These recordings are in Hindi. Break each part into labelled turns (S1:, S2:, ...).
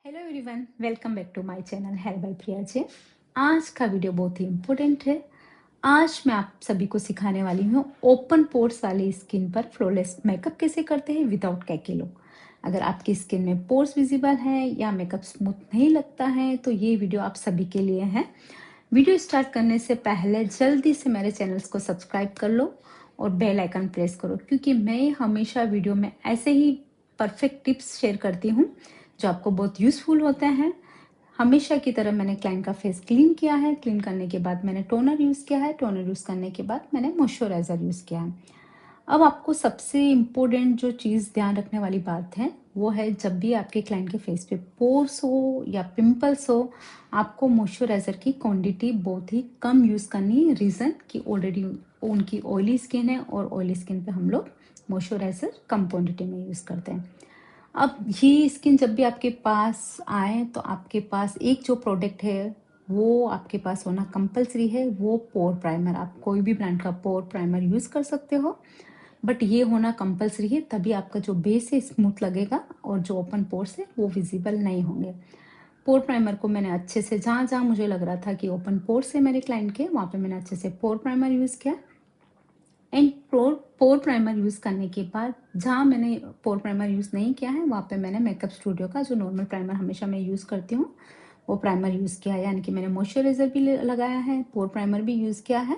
S1: Hello everyone, welcome back to my channel here by Priya ji. आज का वीडियो बहुत ही इम्पोर्टेंट है। आज मैं आप सभी को सिखाने वाली हूँ ओपन पोर्स वाली स्किन पर फ्लॉलेस मेकअप कैसे करते हैं विदाउट कैके लुक। अगर आपकी स्किन में पोर्स विजिबल है या मेकअप स्मूथ नहीं लगता है तो ये वीडियो आप सभी के लिए है। वीडियो स्टार्ट करने से पहले जल्दी से मेरे चैनल्स को सब्सक्राइब कर लो और बेल आइकन प्रेस करो, क्योंकि मैं हमेशा वीडियो में ऐसे ही परफेक्ट टिप्स शेयर करती हूँ जो आपको बहुत यूज़फुल होते हैं। हमेशा की तरह मैंने क्लाइंट का फेस क्लीन किया है। क्लीन करने के बाद मैंने टोनर यूज़ किया है। टोनर यूज़ करने के बाद मैंने मॉइस्चराइज़र यूज़ किया है। अब आपको सबसे इम्पोर्टेंट जो चीज़ ध्यान रखने वाली बात है वो है, जब भी आपके क्लाइंट के फेस पे पोर्स हो या पिंपल्स हो, आपको मॉइस्चराइज़र की क्वांटिटी बहुत ही कम यूज़ करनी है। रीज़न कि ऑलरेडी उनकी ऑयली स्किन है और ऑयली स्किन पे हम लोग मॉइस्चराइज़र कम क्वांटिटी में यूज़ करते हैं। अब ये स्किन जब भी आपके पास आए तो आपके पास एक जो प्रोडक्ट है वो आपके पास होना कंपलसरी है, वो पोर प्राइमर। आप कोई भी ब्रांड का पोर प्राइमर यूज़ कर सकते हो, बट ये होना कंपलसरी है, तभी आपका जो बेस है स्मूथ लगेगा और जो ओपन पोर्स है वो विजिबल नहीं होंगे। पोर प्राइमर को मैंने अच्छे से जहाँ जहाँ मुझे लग रहा था कि ओपन पोर्स है मेरे क्लाइंट के, वहाँ पे मैंने अच्छे से पोर प्राइमर यूज़ किया। एंड पोर प्राइमर यूज़ करने के बाद जहाँ मैंने पोर प्राइमर यूज़ नहीं किया है वहाँ पे मैंने मेकअप स्टूडियो का जो नॉर्मल प्राइमर हमेशा मैं यूज़ करती हूँ वो प्राइमर यूज़ किया है। यानी कि मैंने मॉइस्चराइज़र भी लगाया है, पोर प्राइमर भी यूज़ किया है,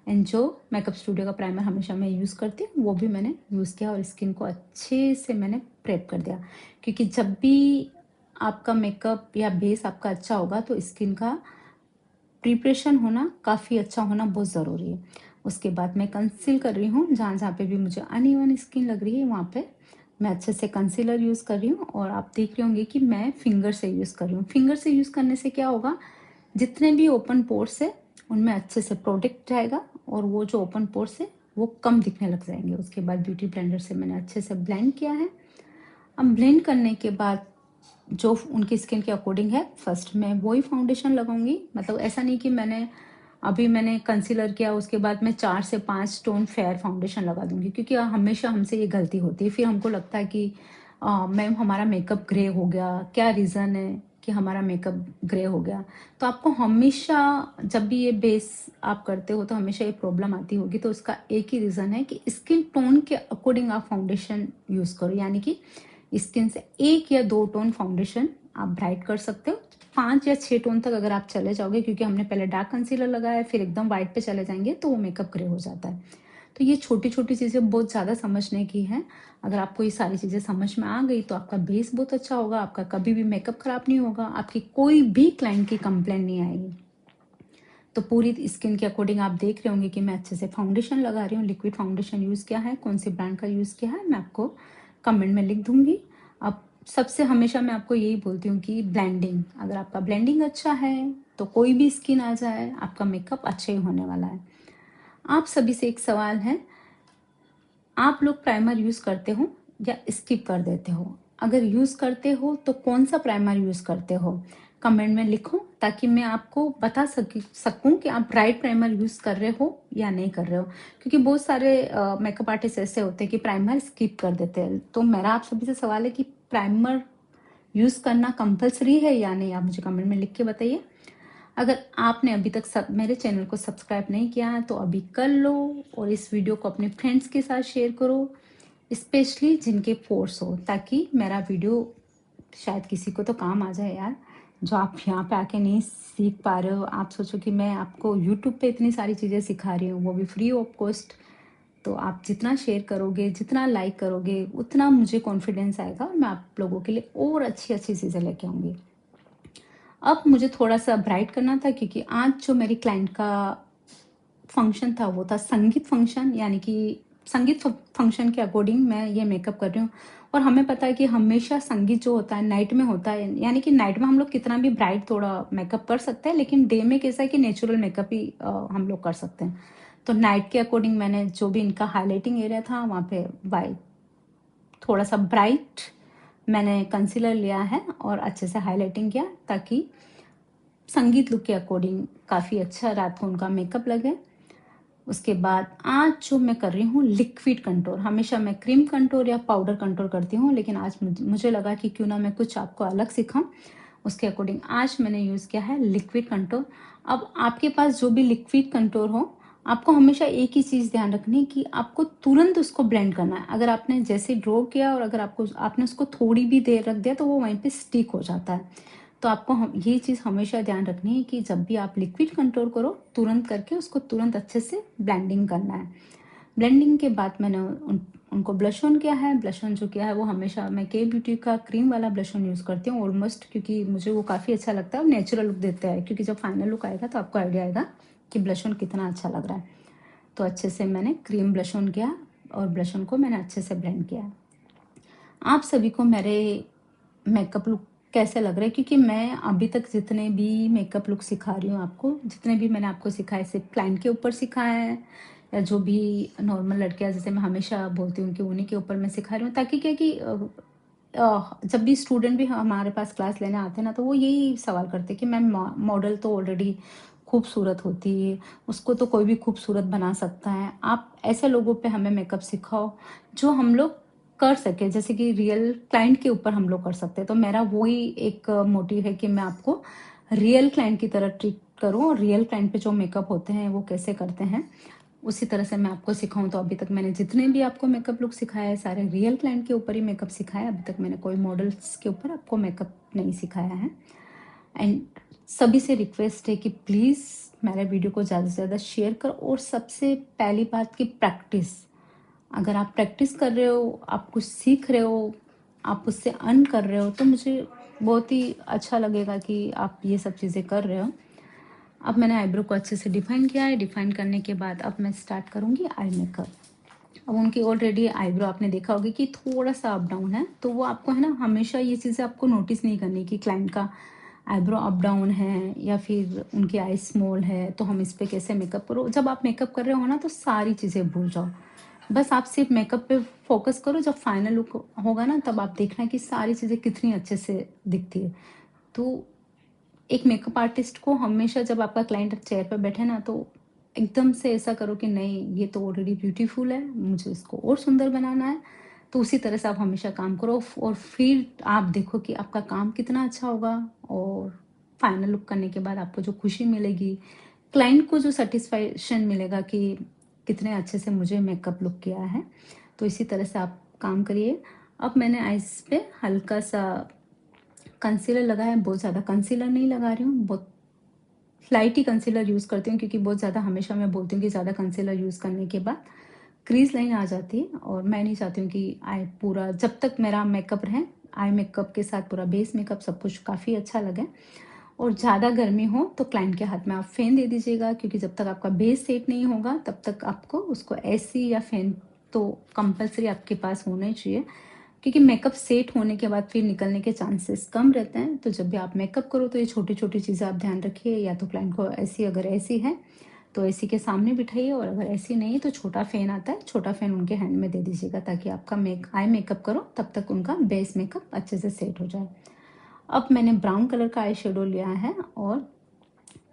S1: एंड जो मेकअप स्टूडियो का प्राइमर हमेशा मैं यूज़ करती हूँ वो भी मैंने यूज़ किया और स्किन को अच्छे से मैंने प्रेप कर दिया। क्योंकि जब भी आपका मेकअप या बेस आपका अच्छा होगा तो स्किन का प्रिपरेशन होना, काफ़ी अच्छा होना बहुत ज़रूरी है। उसके बाद मैं कंसील कर रही हूँ, जहाँ जहाँ पे भी मुझे अनइवन स्किन लग रही है वहाँ पे मैं अच्छे से कंसीलर यूज़ कर रही हूँ। और आप देख रहे होंगे कि मैं फिंगर से यूज़ कर रही हूँ। फिंगर से यूज़ करने से क्या होगा, जितने भी ओपन पोर्स है उनमें अच्छे से प्रोडक्ट जाएगा और वो जो ओपन पोर्स है वो कम दिखने लग जाएंगे। उसके बाद ब्यूटी ब्लेंडर से मैंने अच्छे से ब्लेंड किया है। अब ब्लेंड करने के बाद जो उनकी स्किन के अकॉर्डिंग है, फर्स्ट मैं वही फाउंडेशन लगाऊंगी। मतलब ऐसा नहीं कि मैंने कंसीलर किया उसके बाद मैं 4 से 5 टोन फेयर फाउंडेशन लगा दूंगी, क्योंकि हमेशा हमसे ये गलती होती है। फिर हमको लगता है कि मैम हमारा मेकअप ग्रे हो गया, क्या रीज़न है कि हमारा मेकअप ग्रे हो गया। तो आपको हमेशा जब भी ये बेस आप करते हो तो हमेशा ये प्रॉब्लम आती होगी। तो उसका एक ही रीज़न है कि स्किन टोन के अकॉर्डिंग आप फाउंडेशन यूज़ करो। यानी कि स्किन से 1 या 2 टोन फाउंडेशन आप ब्राइट कर सकते हो। 5 या 6 टोन तक अगर आप चले जाओगे, क्योंकि हमने पहले डार्क कंसीलर लगाया फिर एकदम वाइट पे चले जाएंगे तो वो मेकअप ग्रे हो जाता है। तो ये छोटी छोटी चीज़ें बहुत ज़्यादा समझने की हैं। अगर आपको ये सारी चीज़ें समझ में आ गई तो आपका बेस बहुत अच्छा होगा, आपका कभी भी मेकअप खराब नहीं होगा, आपकी कोई भी क्लाइंट की कंप्लेन नहीं आएगी। तो पूरी स्किन के अकॉर्डिंग आप देख रहे होंगे कि मैं अच्छे से फाउंडेशन लगा रही हूँ। लिक्विड फाउंडेशन यूज़ किया है, कौन सी ब्रांड का यूज़ किया है मैं आपको कमेंट में लिख दूंगी। अब सबसे हमेशा मैं आपको यही बोलती हूँ कि ब्लेंडिंग, अगर आपका ब्लेंडिंग अच्छा है तो कोई भी स्किन आ जाए आपका मेकअप अच्छा ही होने वाला है। आप सभी से एक सवाल है, आप लोग प्राइमर यूज़ करते हो या स्किप कर देते हो? अगर यूज़ करते हो तो कौन सा प्राइमर यूज़ करते हो? कमेंट में लिखो ताकि मैं आपको बता सकूं कि आप राइट प्राइमर यूज़ कर रहे हो या नहीं कर रहे हो। क्योंकि बहुत सारे मेकअप आर्टिस्ट ऐसे होते हैं कि प्राइमर स्किप कर देते हैं। तो मेरा आप सभी से सवाल है कि प्राइमर यूज़ करना कंपलसरी है या नहीं, आप मुझे कमेंट में लिख के बताइए। अगर आपने अभी तक मेरे चैनल को सब्सक्राइब नहीं किया है तो अभी कर लो और इस वीडियो को अपने फ्रेंड्स के साथ शेयर करो, स्पेशली जिनके पोर्स हो, ताकि मेरा वीडियो शायद किसी को तो काम आ जाए यार। जो आप यहाँ पे आके नहीं सीख पा रहे हो, आप सोचो कि मैं आपको यूट्यूब पे इतनी सारी चीज़ें सिखा रही हूँ, वो भी फ्री ऑफ कॉस्ट। तो आप जितना शेयर करोगे, जितना लाइक करोगे, उतना मुझे कॉन्फिडेंस आएगा और मैं आप लोगों के लिए और अच्छी अच्छी चीज़ें लेके आऊँगी। अब मुझे थोड़ा सा ब्राइट करना था, क्योंकि आज जो मेरी क्लाइंट का फंक्शन था वो था संगीत फंक्शन। यानी कि संगीत फंक्शन के अकॉर्डिंग मैं ये मेकअप कर रही हूँ। और हमें पता है कि हमेशा संगीत जो होता है नाइट में होता है। यानी कि नाइट में हम लोग कितना भी ब्राइट थोड़ा मेकअप कर सकते हैं, लेकिन डे में कैसा है कि नेचुरल मेकअप ही हम लोग कर सकते हैं। तो नाइट के अकॉर्डिंग मैंने जो भी इनका हाईलाइटिंग एरिया था वहाँ पे वाइट थोड़ा सा ब्राइट मैंने कंसीलर लिया है और अच्छे से हाईलाइटिंग किया, ताकि संगीत लुक के अकॉर्डिंग काफ़ी अच्छा रात को उनका मेकअप लगे। उसके बाद आज जो मैं कर रही हूँ लिक्विड कंटूर। हमेशा मैं क्रीम कंटूर या पाउडर कंटूर करती हूँ, लेकिन आज मुझे लगा कि क्यों ना मैं कुछ आपको अलग सिखाऊं। उसके अकॉर्डिंग आज मैंने यूज़ किया है लिक्विड कंटूर। अब आपके पास जो भी लिक्विड कंटूर हो, आपको हमेशा एक ही चीज़ ध्यान रखनी है कि आपको तुरंत उसको ब्लेंड करना है। अगर आपने जैसे ड्रॉ किया और अगर आपने उसको थोड़ी भी देर रख दिया तो वो वहीं पे स्टिक हो जाता है। तो आपको ये चीज़ हमेशा ध्यान रखनी है कि जब भी आप लिक्विड कंटूर करो, तुरंत करके उसको तुरंत अच्छे से ब्लेंडिंग करना है। ब्लेंडिंग के बाद मैंने उनको ब्लश ऑन किया है। ब्लश ऑन जो किया है वो हमेशा मैं के ब्यूटी का क्रीम वाला ब्लश ऑन यूज़ करती हूँ ऑलमोस्ट, क्योंकि मुझे वो काफ़ी अच्छा लगता है और नेचुरल लुक देता है। क्योंकि जब फाइनल लुक आएगा तो आपको आइडिया आएगा कि ब्लश ऑन कितना अच्छा लग रहा है। तो अच्छे से मैंने क्रीम ब्लश ऑन किया और ब्लश ऑन को मैंने अच्छे से ब्लेंड किया। आप सभी को मेरे मेकअप लुक कैसे लग रहा है, क्योंकि मैं अभी तक जितने भी मेकअप लुक सिखा रही हूँ आपको, जितने भी मैंने आपको सिखाए सिर्फ क्लाइंट के ऊपर सिखाया है, या जो भी नॉर्मल लड़कियां जैसे मैं हमेशा बोलती हूँ कि उन्हीं के ऊपर मैं सिखा रही हूँ, ताकि क्या कि जब भी स्टूडेंट भी हमारे पास क्लास लेने आते हैं ना, तो वो यही सवाल करते हैं कि मैम मॉडल तो ऑलरेडी खूबसूरत होती है, उसको तो कोई भी खूबसूरत बना सकता है, आप ऐसे लोगों पे हमें मेकअप सिखाओ जो हम लोग कर सके, जैसे कि रियल क्लाइंट के ऊपर हम लोग कर सकते हैं। तो मेरा वही एक मोटिव है कि मैं आपको रियल क्लाइंट की तरह ट्रीट करूं और रियल क्लाइंट पे जो मेकअप होते हैं वो कैसे करते हैं उसी तरह से मैं आपको सिखाऊं। तो अभी तक मैंने जितने भी आपको मेकअप लुक सिखाया है सारे रियल क्लाइंट के ऊपर ही मेकअप सिखाया है। अभी तक मैंने कोई मॉडल्स के ऊपर आपको मेकअप नहीं सिखाया है। एंड सभी से रिक्वेस्ट है कि प्लीज़ मेरे वीडियो को ज़्यादा से ज़्यादा शेयर करो। और सबसे पहली बात की प्रैक्टिस, अगर आप प्रैक्टिस कर रहे हो, आप कुछ सीख रहे हो, आप उससे अर्न कर रहे हो, तो मुझे बहुत ही अच्छा लगेगा कि आप ये सब चीज़ें कर रहे हो। अब मैंने आईब्रो को अच्छे से डिफाइन किया है। डिफाइन करने के बाद अब मैं स्टार्ट करूँगी आई मेकअप। अब उनकी ऑलरेडी आईब्रो आपने देखा होगा कि थोड़ा सा अप डाउन है, तो वो आपको है ना हमेशा ये चीज़ें आपको नोटिस नहीं करनी कि क्लाइंट का आईब्रो अप डाउन है या फिर उनकी आई स्मॉल है, तो हम इस पर कैसे मेकअप करो। जब आप मेकअप कर रहे हो ना तो सारी चीज़ें भूल जाओ, बस आप सिर्फ मेकअप पे फोकस करो। जब फाइनल लुक होगा ना तब आप देखना कि सारी चीज़ें कितनी अच्छे से दिखती है। तो एक मेकअप आर्टिस्ट को हमेशा जब आपका क्लाइंट चेयर पर बैठे ना तो एकदम से ऐसा करो कि नहीं ये तो ऑलरेडी ब्यूटीफुल है, मुझे इसको और सुंदर बनाना है। तो उसी तरह से आप हमेशा काम करो और फिर आप देखो कि आपका काम कितना अच्छा होगा। और फाइनल लुक करने के बाद आपको जो खुशी मिलेगी, क्लाइंट को जो सेटिस्फैक्शन मिलेगा कि कितने अच्छे से मुझे मेकअप लुक किया है, तो इसी तरह से आप काम करिए। अब मैंने आइज पे हल्का सा कंसीलर लगाया है, बहुत ज़्यादा कंसीलर नहीं लगा रही हूँ, बहुत लाइट ही कंसीलर यूज़ करती हूँ, क्योंकि बहुत ज़्यादा हमेशा मैं बोलती हूँ कि ज़्यादा कंसीलर यूज़ करने के बाद क्रीज लाइन आ जाती है और मैं नहीं चाहती हूँ कि आई पूरा जब तक मेरा मेकअप रहे, आई मेकअप के साथ पूरा बेस मेकअप सब कुछ काफ़ी अच्छा लगे। और ज़्यादा गर्मी हो तो क्लाइंट के हाथ में आप फ़ैन दे दीजिएगा, क्योंकि जब तक आपका बेस सेट नहीं होगा तब तक आपको उसको एसी या फ़ैन तो कंपलसरी आपके पास होना ही चाहिए, क्योंकि मेकअप सेट होने के बाद फिर निकलने के चांसेस कम रहते हैं। तो जब भी आप मेकअप करो तो ये छोटी छोटी चीज़ें आप ध्यान रखिए। या तो क्लाइंट को एसी, अगर एसी है तो एसी के सामने बिठाइए, और अगर एसी नहीं तो छोटा फ़ैन आता है, छोटा फ़ैन उनके हैंड में दे दीजिएगा, ताकि आपका आई मेकअप करो तब तक उनका बेस मेकअप अच्छे से सेट हो जाए। अब मैंने ब्राउन कलर का आई शेडो लिया है और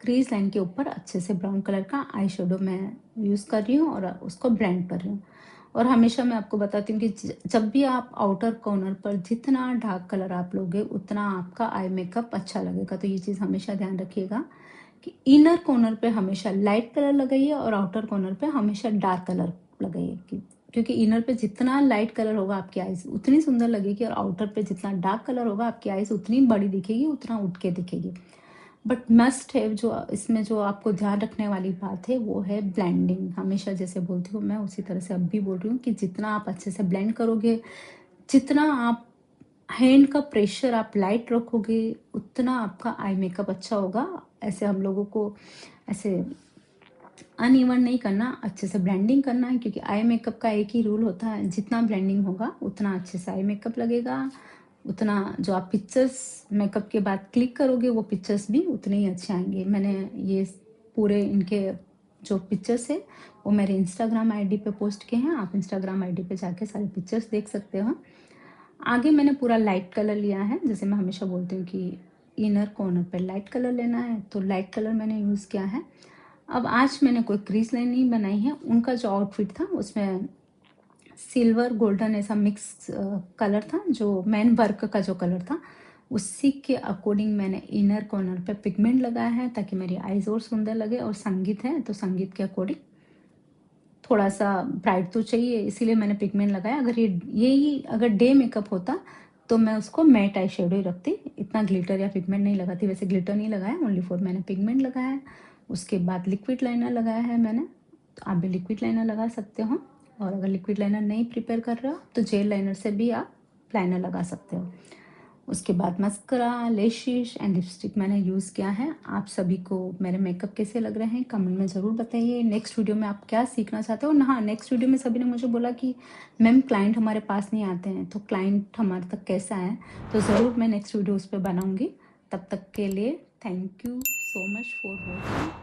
S1: क्रीज लाइन के ऊपर अच्छे से ब्राउन कलर का आई शेडो मैं यूज़ कर रही हूँ और उसको ब्लेंड कर रही हूँ। और हमेशा मैं आपको बताती हूँ कि जब भी आप आउटर कॉर्नर पर जितना डार्क कलर आप लोगे उतना आपका आई मेकअप अच्छा लगेगा। तो ये चीज़ हमेशा ध्यान रखिएगा कि इनर कॉर्नर पे हमेशा लाइट कलर लगाइए और आउटर कॉर्नर पे हमेशा डार्क कलर लगाइए, क्योंकि इनर पे जितना लाइट कलर होगा आपकी आईज उतनी सुंदर लगेगी, और आउटर पे जितना डार्क कलर होगा आपकी आईज उतनी बड़ी दिखेगी, उतना उठ के दिखेगी। बट मस्ट है जो इसमें जो आपको ध्यान रखने वाली बात है वो है ब्लेंडिंग। हमेशा जैसे बोलती हूँ मैं उसी तरह से अब भी बोल रही हूँ कि जितना आप अच्छे से ब्लेंड करोगे, जितना आप हैंड का प्रेशर आप लाइट रखोगे, उतना आपका आई मेकअप अच्छा होगा। ऐसे हम लोगों को ऐसे अनइवन नहीं करना, अच्छे से ब्लेंडिंग करना है, क्योंकि आई मेकअप का एक ही रूल होता है, जितना ब्लेंडिंग होगा उतना अच्छे से आई मेकअप लगेगा, उतना जो आप पिक्चर्स मेकअप के बाद क्लिक करोगे वो पिक्चर्स भी उतने ही अच्छे आएंगे। मैंने ये पूरे इनके जो पिक्चर्स है वो मेरे इंस्टाग्राम आईडी पे पोस्ट किए हैं, आप इंस्टाग्राम आईडी पे जाके सारे पिक्चर्स देख सकते हो। आगे मैंने पूरा लाइट कलर लिया है, जैसे मैं हमेशा बोलती हूँ कि इनर कॉर्नर पर लाइट कलर लेना है, तो लाइट कलर मैंने यूज़ किया है। अब आज मैंने कोई क्रीज लाइन नहीं बनाई है। उनका जो आउटफिट था उसमें सिल्वर गोल्डन ऐसा मिक्स कलर था, जो मेन वर्क का जो कलर था उसी के अकॉर्डिंग मैंने इनर कॉर्नर पे पिगमेंट लगाया है ताकि मेरी आईज और सुंदर लगे। और संगीत है तो संगीत के अकॉर्डिंग थोड़ा सा ब्राइट तो चाहिए, इसीलिए मैंने पिगमेंट लगाया। अगर यही अगर डे मेकअप होता तो मैं उसको मैट आई शेडो ही रखती, इतना ग्लिटर या पिगमेंट नहीं लगाती। वैसे ग्लिटर नहीं लगाया, ओनली फॉर मैंने पिगमेंट लगाया है। उसके बाद लिक्विड लाइनर लगाया है मैंने, तो आप भी लिक्विड लाइनर लगा सकते हो। और अगर लिक्विड लाइनर नहीं प्रिपेयर कर रहे हो तो जेल लाइनर से भी आप लाइनर लगा सकते हो। उसके बाद मस्करा, लेशिश एंड लिपस्टिक मैंने यूज़ किया है। आप सभी को मेरे मेकअप कैसे लग रहे हैं कमेंट में ज़रूर बताइए। नेक्स्ट वीडियो में आप क्या सीखना चाहते हो। हाँ, नेक्स्ट वीडियो में सभी ने मुझे बोला कि मैम क्लाइंट हमारे पास नहीं आते हैं, तो क्लाइंट हमारे तक कैसे आए, तो ज़रूर मैं नेक्स्ट वीडियो उस पर बनाऊँगी। तब तक के लिए thank you so much for watching.